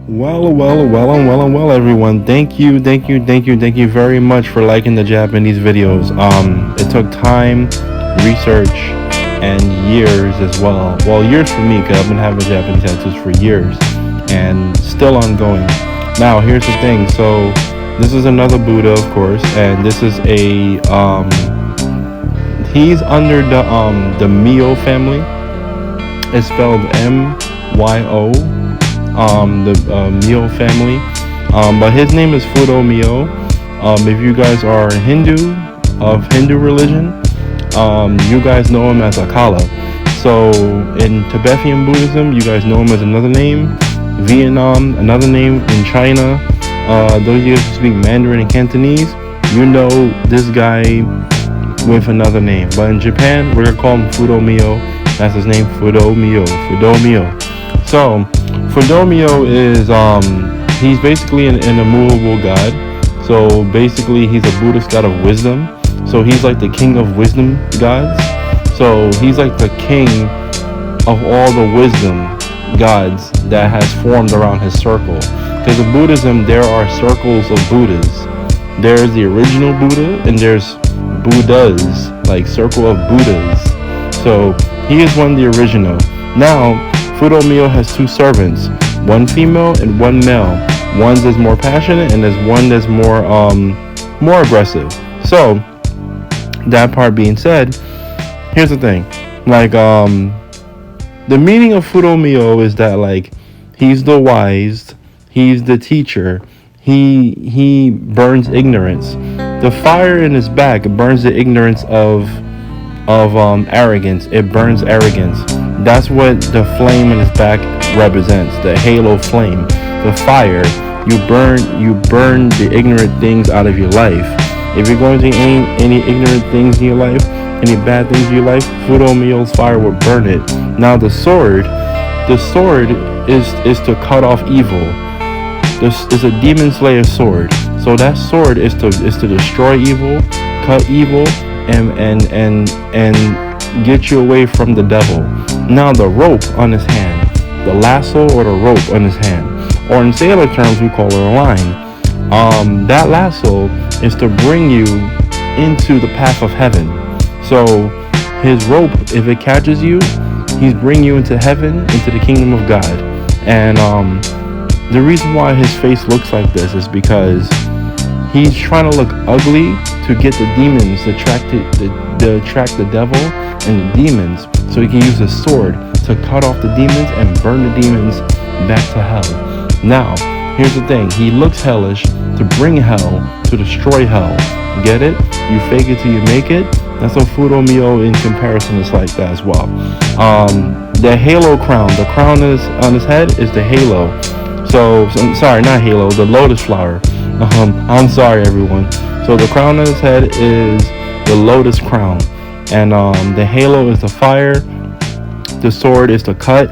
Well, everyone. Thank you very much for liking the Japanese videos. It took time, research, and years as well. Well, years for me, because I've been having Japanese tattoos for years, and still ongoing. Now, here's the thing. So, this is another Buddha, of course, and this is a, he's under the Myo family. It's spelled M-Y-O. The Myo family, but his name is Fudo Myo. If you guys are Hindu, of Hindu religion, you guys know him as Acala. So in Tibetan Buddhism, you guys know him as another name. Vietnam, another name. In China, those of you who speak Mandarin and Cantonese, you know this guy with another name. But in Japan, we're gonna call him Fudo Myo. That's his name, Fudo Myo. So Fudo Myo is he's basically an immovable god. So basically he's a Buddhist god of wisdom. So he's like the king of wisdom gods. So he's like the king of all the wisdom gods that has formed around his circle. Because in Buddhism there are circles of Buddhas. There's the original Buddha and there's Buddhas, like circle of Buddhas. So he is one of the original. Now Fudo Myo has two servants, one female and one male. One that's more passionate and there's one that's more aggressive. So that part being said, here's the thing. Like the meaning of Fudo Myo is that like he's the wise, he's the teacher, he burns ignorance. The fire in his back burns the ignorance of arrogance. It burns arrogance. That's what the flame in his back represents, the halo flame, the fire. You burn the ignorant things out of your life. If you're going through any ignorant things in your life, any bad things in your life, Fudo Myo's fire will burn it. Now the sword is to cut off evil. This is a demon slayer sword. So that sword is to destroy evil, cut evil, and get you away from the devil. Now the rope on his hand, the lasso or the rope on his hand, or in sailor terms we call it a line. That lasso is to bring you into the path of heaven. So his rope, if it catches you, he's bringing you into heaven, into the kingdom of God. And the reason why his face looks like this is because he's trying to look ugly to get the demons to attract the devil and the demons, so he can use his sword to cut off the demons and burn the demons back to hell. Now, here's the thing. He looks hellish to bring hell, to destroy hell. Get it? You fake it till you make it. That's what Fudo Myo in comparison is like that as well. The halo crown, the crown on his head is the halo. So sorry, not halo, the lotus flower. I'm sorry, everyone. So the crown on his head is the lotus crown. And the halo is the fire. The sword is to cut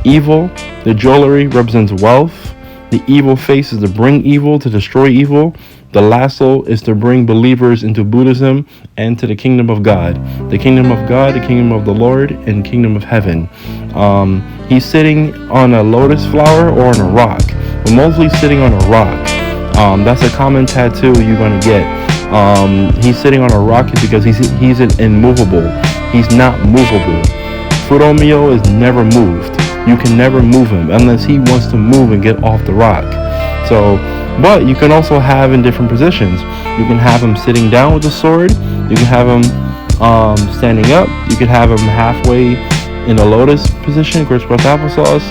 evil. The jewelry represents wealth. The evil face is to bring evil, to destroy evil. The lasso is to bring believers into Buddhism and to the kingdom of God. The kingdom of God, the kingdom of the Lord, and kingdom of heaven. He's sitting on a lotus flower or on a rock, but mostly sitting on a rock. That's a common tattoo you're going to get. He's sitting on a rock because he's immovable. He's not movable. Fudo Myo is never moved. You can never move him unless he wants to move and get off the rock. So, but you can also have in different positions. You can have him sitting down with the sword. You can have him standing up. You can have him halfway in a lotus position, crisscross applesauce.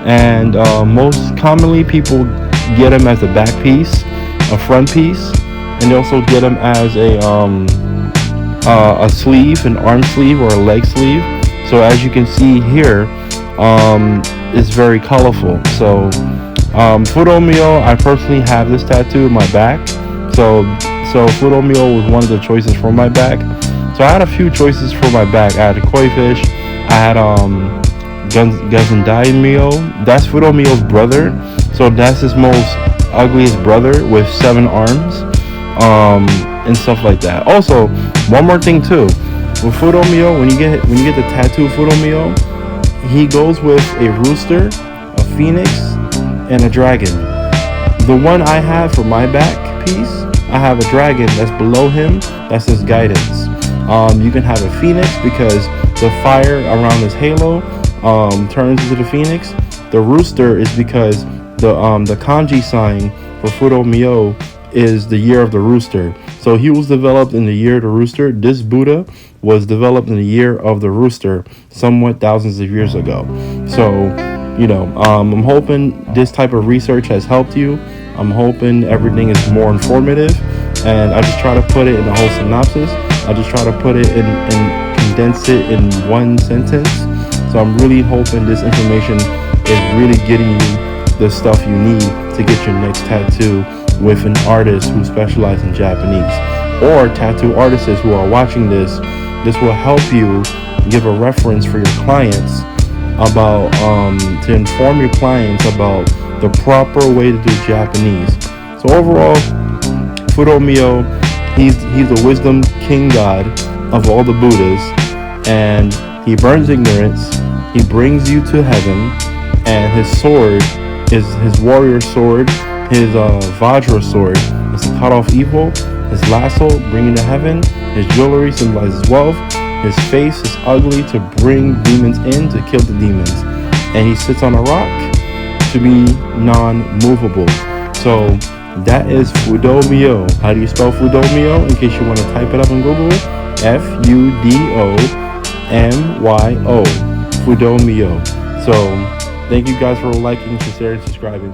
And most commonly, people get him as a back piece, a front piece. And they also get him as a sleeve, an arm sleeve or a leg sleeve. So as you can see here, it's very colorful. So Fudo Myo, I personally have this tattoo in my back. So Fudo Myo was one of the choices for my back. So I had a few choices for my back. I had a koi fish. I had ષBDP Myo. That's Fudo Myo's brother. So that's his most ugliest brother with 7 arms. And stuff like that. Also, one more thing too, with Fudo Myo, when you get the tattoo of Fudo Myo, he goes with a rooster, a phoenix, and a dragon. The one I have for my back piece, I have a dragon that's below him. That's his guidance. You can have a phoenix because the fire around his halo turns into the phoenix. The rooster is because the kanji sign for Fudo Myo is the year of the rooster. So he was developed in the year of the rooster. This Buddha was developed in the year of the rooster, somewhat thousands of years ago. So, you know, I'm hoping this type of research has helped you. I'm hoping everything is more informative, and I just try to put it in a whole synopsis. I just try to put it in and condense it in one sentence. So I'm really hoping this information is really getting you the stuff you need to get your next tattoo with an artist who specializes in Japanese, or tattoo artists who are watching this. This will help you give a reference for your clients about to inform your clients about the proper way to do Japanese. So overall, Fudo Myo, he's the wisdom king god of all the Buddhas, and he burns ignorance. He brings you to heaven, and his sword is his warrior sword. His Vajra sword is to cut off evil. His lasso, bring you to heaven. His jewelry symbolizes wealth. His face is ugly to bring demons in, to kill the demons. And he sits on a rock to be non-movable. So that is Fudo Myo. How do you spell Fudo Myo? In case you want to type it up on Google, Fudomyo. Fudo Myo. So thank you guys for liking, sharing, subscribing.